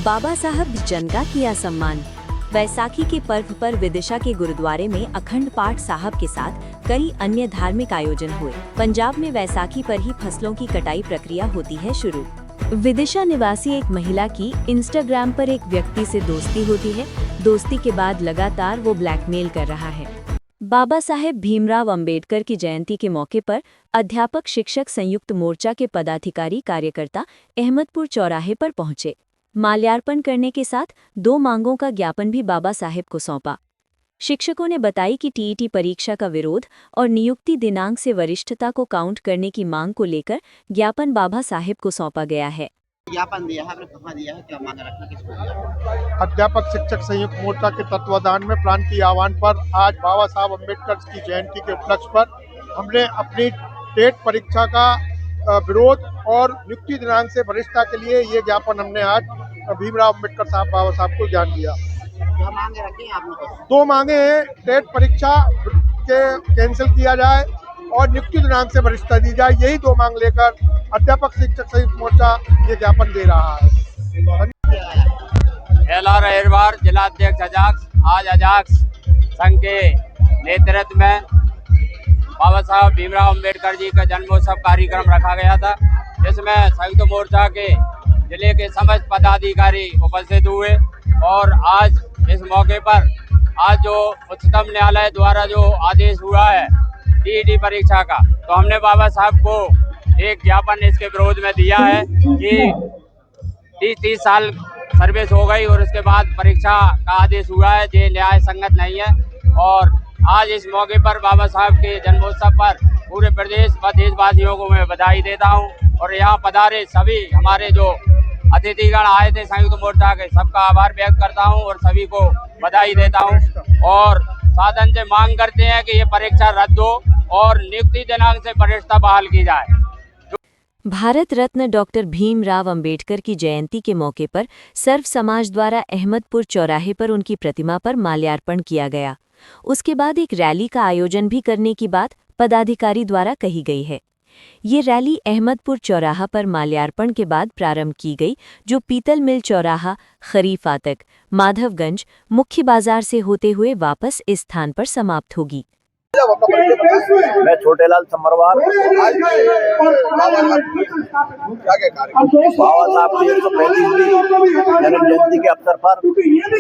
बाबा साहब जन का किया सम्मान। वैसाखी के पर्व पर विदिशा के गुरुद्वारे में अखंड पाठ साहब के साथ कई अन्य धार्मिक आयोजन हुए। पंजाब में वैसाखी पर ही फसलों की कटाई प्रक्रिया होती है शुरू। विदिशा निवासी एक महिला की इंस्टाग्राम पर एक व्यक्ति से दोस्ती होती है। दोस्ती के बाद लगातार वो ब्लैकमेल कर रहा है। बाबा साहेब भीमराव अंबेडकर की जयंती के मौके पर अध्यापक शिक्षक संयुक्त मोर्चा के पदाधिकारी कार्यकर्ता अहमदपुर चौराहे पर पहुंचे। माल्यार्पण करने के साथ 2 मांगों का ज्ञापन भी बाबा साहेब को सौंपा। शिक्षकों ने बताई कि टीईटी परीक्षा का विरोध और नियुक्ति दिनांक से वरिष्ठता को काउंट करने की मांग को लेकर ज्ञापन बाबा साहेब को सौंपा गया है। ज्ञापन दिया है, आपने कहाँ दिया है, क्या मांग रखना, किसको दिया? अध्यापक शिक्षक संयुक्त मोर्चा के तत्वाधान में प्रांतीय आह्वान पर आज बाबा साहब अम्बेडकर की जयंती के उपलक्ष्य पर हमने अपनी टेट परीक्षा का विरोध और नियुक्ति दिनांक से वरिष्ठता के लिए ये ज्ञापन हमने आज भीमराव अम्बेडकर साहब बाबा साहब को ज्ञान दिया। क्या मांगे रखी हैं आपने? 2 मांगे हैं, टेट परीक्षा के कैंसिल किया जाए और नियुक्ति दिनांक से वरिष्ठता दी जाए। यही 2 मांग लेकर अध्यापक शिक्षक संयुक्त मोर्चा ये ज्ञापन दे रहा है। LR अहिरवार जिला अध्यक्ष अजाक्स आज अजाक्स संघ के नेतृत्व में बाबा साहब भीमराव अंबेडकर जी का जन्मोत्सव कार्यक्रम रखा गया था, जिसमें संयुक्त मोर्चा के जिले के समस्त पदाधिकारी उपस्थित हुए। और आज इस मौके पर आज जो उच्चतम न्यायालय द्वारा जो आदेश हुआ है टीईटी परीक्षा का, तो हमने बाबा साहब को एक ज्ञापन इसके विरोध में दिया है कि 30 साल सर्विस हो गई और उसके बाद परीक्षा का आदेश हुआ है, ये न्याय संगत नहीं है। और आज इस मौके पर बाबा साहब के जन्मोत्सव पर पूरे प्रदेश व देशवासियों को मैं बधाई देता हूं और यहाँ पधारे सभी हमारे जो अतिथिगण आए थे संयुक्त मोर्चा के, सबका आभार व्यक्त करता हूं और सभी को बधाई देता हूं। और शासन से मांग करते हैं कि ये परीक्षा रद्द हो और नियुक्ति दिनांक से वरिष्ठता बहाल की जाए। भारत रत्न डॉक्टर भीमराव अंबेडकर की जयंती के मौके पर सर्व समाज द्वारा अहमदपुर चौराहे पर उनकी प्रतिमा पर माल्यार्पण किया गया। उसके बाद एक रैली का आयोजन भी करने की बात पदाधिकारी द्वारा कही गई है। ये रैली अहमदपुर चौराहा पर माल्यार्पण के बाद प्रारंभ की गई, जो पीतल मिल चौराहा, खरीफ फाटक, माधवगंज, मुख्य बाजार से होते हुए वापस इस स्थान पर समाप्त होगी। मैं छोटेलाल समरवार बाबा साहब की 135वीं जन्म जयंती के अवसर पर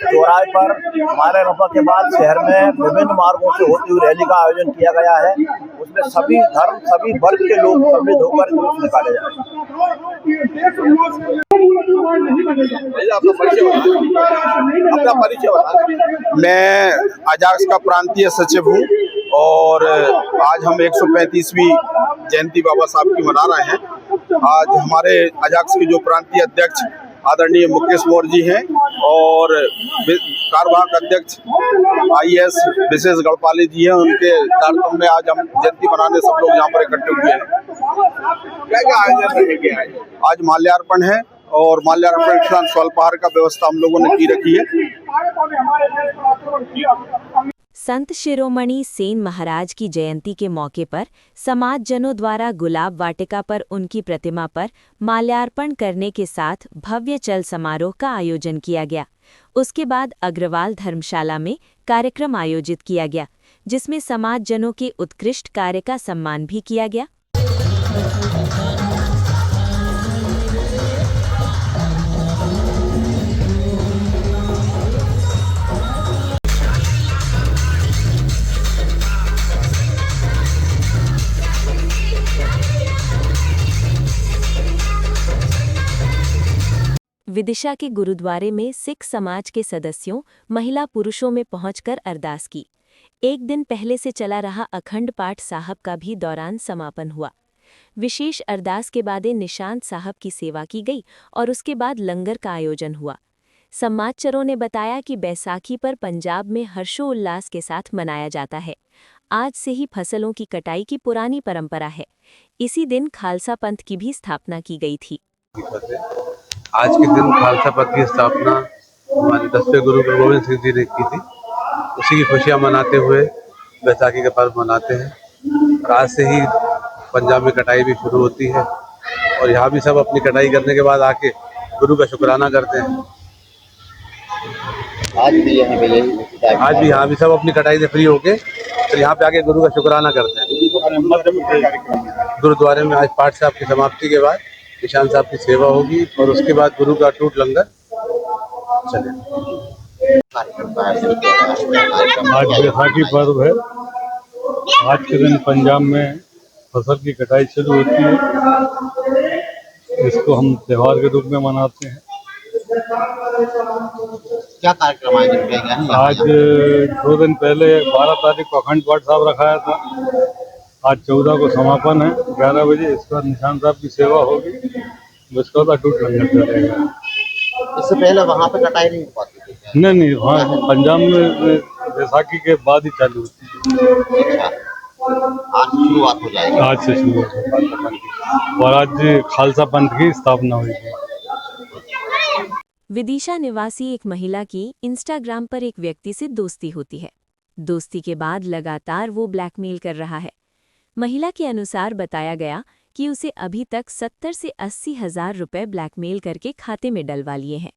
चौराहे पर हमारे रफा के बाद शहर में विभिन्न मार्गों से होती हुई रैली का आयोजन किया गया है। उसमें सभी धर्म, सभी वर्ग के लोग सम्मिलित होकर जुलूस निकाले जाए। मैं अजाक्स का प्रांतीय सचिव हूँ और आज हम 135वीं जयंती बाबा साहब की मना रहे हैं। आज हमारे अजाक्स के जो प्रांतीय अध्यक्ष आदरणीय मुकेश मौर्य जी हैं और कार्यवाहक अध्यक्ष IAS विशेष गढ़पाली जी हैं, उनके कार्यक्रम में आज हम जयंती मनाने सब लोग यहाँ पर इकट्ठे हुए हैं। क्या आयोजन रहेंगे? आज माल्यार्पण है और माल्यार्पण के साथ स्वल्पाहार का व्यवस्था हम लोगों ने की रखी है। संत शिरोमणि सेन महाराज की जयंती के मौके पर समाजजनों द्वारा गुलाब वाटिका पर उनकी प्रतिमा पर माल्यार्पण करने के साथ भव्य चल समारोह का आयोजन किया गया। उसके बाद अग्रवाल धर्मशाला में कार्यक्रम आयोजित किया गया, जिसमें समाजजनों के उत्कृष्ट कार्य का सम्मान भी किया गया। विदिशा के गुरुद्वारे में सिख समाज के सदस्यों, महिला पुरुषों में पहुंचकर अरदास की। एक दिन पहले से चला रहा अखंड पाठ साहब का भी दौरान समापन हुआ। विशेष अरदास के बाद निशांत साहब की सेवा की गई और उसके बाद लंगर का आयोजन हुआ। समाजचरों ने बताया कि बैसाखी पर पंजाब में हर्षोल्लास के साथ मनाया जाता है। आज से ही फसलों की कटाई की पुरानी परंपरा है। इसी दिन खालसा पंथ की भी स्थापना की गई थी। आज के दिन खालसा पंथ की स्थापना हमारे 10वें गुरु गोविंद सिंह जी ने की थी। उसी की खुशियां मनाते हुए बैसाखी का पर्व मनाते हैं। और आज से ही पंजाब में कटाई भी शुरू होती है और यहाँ भी सब अपनी कटाई करने के बाद आके गुरु का शुक्राना करते हैं आज भी यहाँ पे यही आज भी यहाँ भी सब अपनी कटाई से फ्री होके फिर यहाँ पे आके गुरु का शुक्राना करते हैं। गुरुद्वारे में आज पाठ साहब की समाप्ति के बाद निशान साहब की सेवा होगी और उसके बाद गुरु का अटूट लंगर चलेगा। कार्यक्रम का आयोजन किया गया है? क्या कार्यक्रम आज बैसाखी पर्व है। आज के दिन पंजाब में फसल की कटाई शुरू होती है। इसको हम त्योहार के रूप में मनाते हैं। क्या कार्यक्रम आयोजन किया गया है? आज 2 दिन पहले 12 तारीख को अखंड पाठ साहब रखाया था। आज 14 को समापन है 11 बजे। इसके बाद निशान साहब की सेवा होगी, उसके बाद अटूट लंगर चलेगा। इससे पहले वहाँ पे कटाई नहीं हो पाती थी? नहीं, वहाँ पंजाब में बैसाखी के बाद ही चालू होती है। अच्छा, आज शुरुआत हो जाएगी। आज से शुरू होगी और आज खालसा पंथ की स्थापना हुई है। विदिशा निवासी एक महिला की इंस्टाग्राम पर एक व्यक्ति से दोस्ती होती है। दोस्ती के बाद लगातार वो ब्लैकमेल कर रहा है। महिला के अनुसार बताया गया कि उसे अभी तक 70 से 80 हजार रुपए ब्लैकमेल करके खाते में डलवा लिए हैं।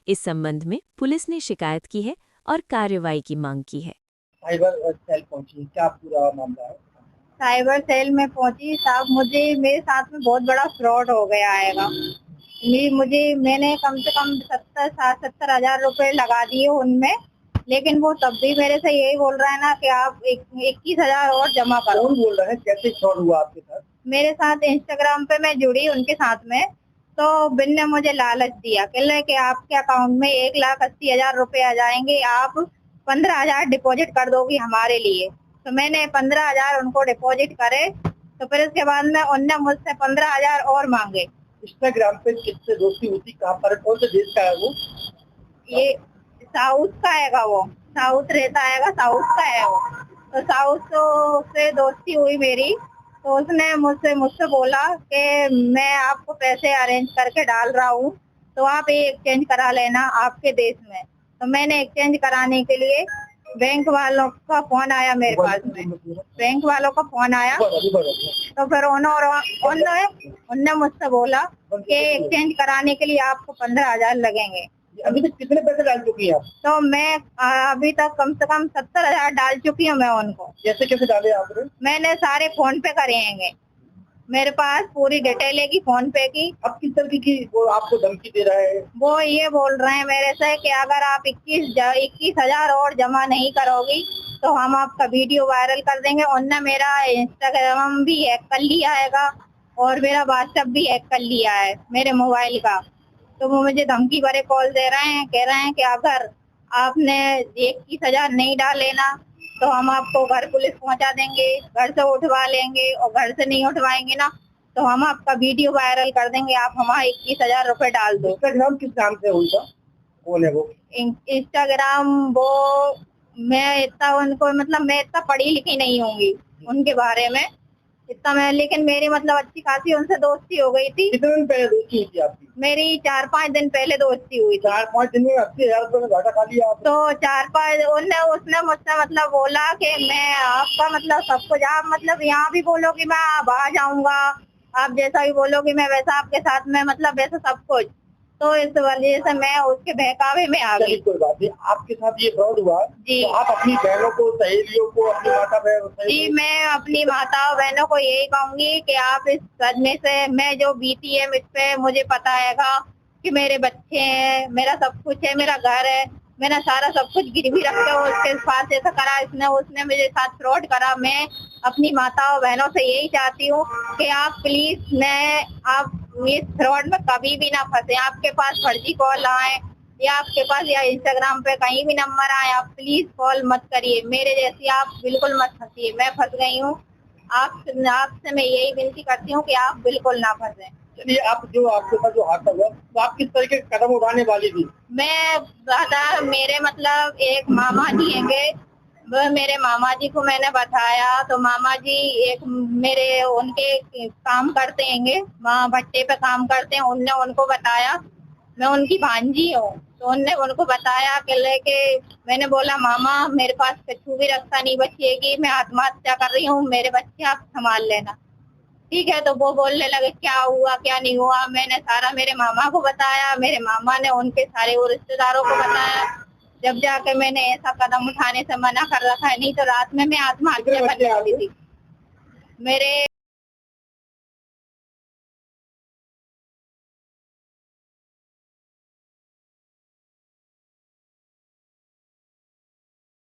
इस संबंध में पुलिस ने शिकायत की है और कार्रवाई की मांग की है। साइबर सेल पहुंची, क्या पूरा मामला है? साइबर सेल में पहुंची साहब, मेरे साथ में बहुत बड़ा फ्रॉड हो गया है। मैंने कम से कम 70 हजार रुपए लगा दिए उनमें, लेकिन वो तब भी मेरे से यही बोल रहा है ना कि आप 21 हजार और जमा करो। कौन बोल रहा है? कैसे फ्रॉड हुआ आपके साथ? मेरे साथ इंस्टाग्राम पे मैं जुड़ी उनके साथ में, तो बिन ने मुझे लालच दिया कि आपके अकाउंट में 1,80,000 रुपए आ जाएंगे, आप 15,000 डिपॉजिट कर दोगी हमारे लिए। तो मैंने 15,000 उनको डिपॉजिट करे, तो फिर उसके बाद में उनने मुझसे 15,000 और मांगे। इंस्टाग्राम पे किससे दोस्ती होती, कहाँ पर, कौन से देश का है वो? ये साउथ का हैगा, वो साउथ रहता हैगा, साउथ का है वो। तो साउथ से दोस्ती हुई मेरी, तो उसने मुझसे बोला कि मैं आपको पैसे अरेंज करके डाल रहा हूँ, तो आप ये एक्सचेंज करा लेना आपके देश में। तो मैंने एक्सचेंज कराने के लिए बैंक वालों का फोन आया मेरे पास में, बैंक वालों का फोन आया। तो फिर उन्होंने मुझसे बोला कि एक्सचेंज कराने के लिए आपको 15,000 लगेंगे। अभी तक कितने पैसे डाल चुकी हैं आप? तो मैं अभी तक कम से कम 70,000 डाल चुकी हूँ मैं उनको। कैसे डाले आपने? मैंने सारे फोन पे करेंगे, मेरे पास पूरी डिटेल है कि फोन पे की। अब किस तरह की वो आपको धमकी दे रहा है? वो ये बोल रहे हैं मेरे से कि अगर आप 21,000 और जमा नहीं करोगी तो हम आपका वीडियो वायरल कर देंगे। उनने मेरा इंस्टाग्राम भी हैक कर लिया है और मेरा व्हाट्सएप भी हैक कर लिया है मेरे मोबाइल का। तो वो मुझे धमकी भरे कॉल दे रहे हैं, कह रहे हैं कि अगर आपने 21,000 नहीं डाले ना तो हम आपको घर पुलिस पहुंचा देंगे, घर से उठवा लेंगे, और घर से नहीं उठवाएंगे ना तो हम आपका वीडियो वायरल कर देंगे, आप हमारे 21,000 रुपए डाल दो। इंस्टाग्राम किस नाम से हुई था? कौन है वो? इंस्टाग्राम वो मैं इतना पढ़ी लिखी नहीं होंगी उनके बारे में इतना मैं, लेकिन मेरी अच्छी खासी उनसे दोस्ती हो गई थी। कितने दिन पहले दोस्ती हुई थी आपकी? मेरी 4-5 दिन पहले दोस्ती हुई थी। 4-5 दिन में 80,000 रुपए में घाटा खा लिया आप? तो 4-5 उसने मुझसे बोला कि मैं आपका सब कुछ, आप यहाँ भी बोलो कि मैं अब आ जाऊंगा, आप जैसा भी बोलो कि मैं वैसा आपके साथ में वैसा सब कुछ। तो इस वजह से मैं उसके बहकावे में आ गई। कोई बात नहीं, आपके साथ ये फ्रॉड हुआ जी। तो आप अपनी बहनों को, सहेलियों को, अपनी माता बहनों जी, मैं अपनी माता और बहनों को यही कहूंगी कि आप इस सदमे से, मैं जो बीती है मुझ पे मुझे पता हैगा कि मेरे बच्चे हैं, मेरा सब कुछ है, मेरा घर है, मैंने सारा सब कुछ गिरवी रख के उसके साथ ऐसा करा, उसने मेरे साथ फ्रॉड करा। मैं अपनी माता और बहनों से यही चाहती हूँ कि आप प्लीज आप इस फ्रॉड में कभी भी ना फंसे। आपके पास फर्जी कॉल आए या आपके पास या इंस्टाग्राम पे कहीं भी नंबर आए, आप प्लीज कॉल मत करिए, मेरे जैसी आप बिल्कुल मत फंसिए। मैं फंस गई हूँ, आपसे मैं यही विनती करती हूँ कि आप बिल्कुल ना फंसे। चलिए, आप जो आपके पास जो हादसा हुआ तो आप किस तरीके के कदम उठाने वाली थी? मैं मेरे एक मामा जी हैंगे, मेरे मामा जी को मैंने बताया, तो मामा जी उनके काम करते हैंगे, वहाँ भट्टे पे काम करते हैं, उनने उनको बताया, मैं उनकी भांजी हूँ, तो उनने उनको बताया कि मैंने बोला मामा मेरे पास कछु भी रक्षा नहीं बचिएगी, मैं आत्महत्या कर रही हूँ, मेरे बच्चे आप संभाल लेना। ठीक है, तो वो बोलने लगे क्या हुआ क्या नहीं हुआ। मैंने सारा मेरे मामा को बताया, मेरे मामा ने उनके सारे रिश्तेदारों को बताया। जब जाके मैंने ऐसा कदम उठाने से मना कर रखा है, नहीं तो रात में मैं आत्महत्या कर लेती थी। मेरे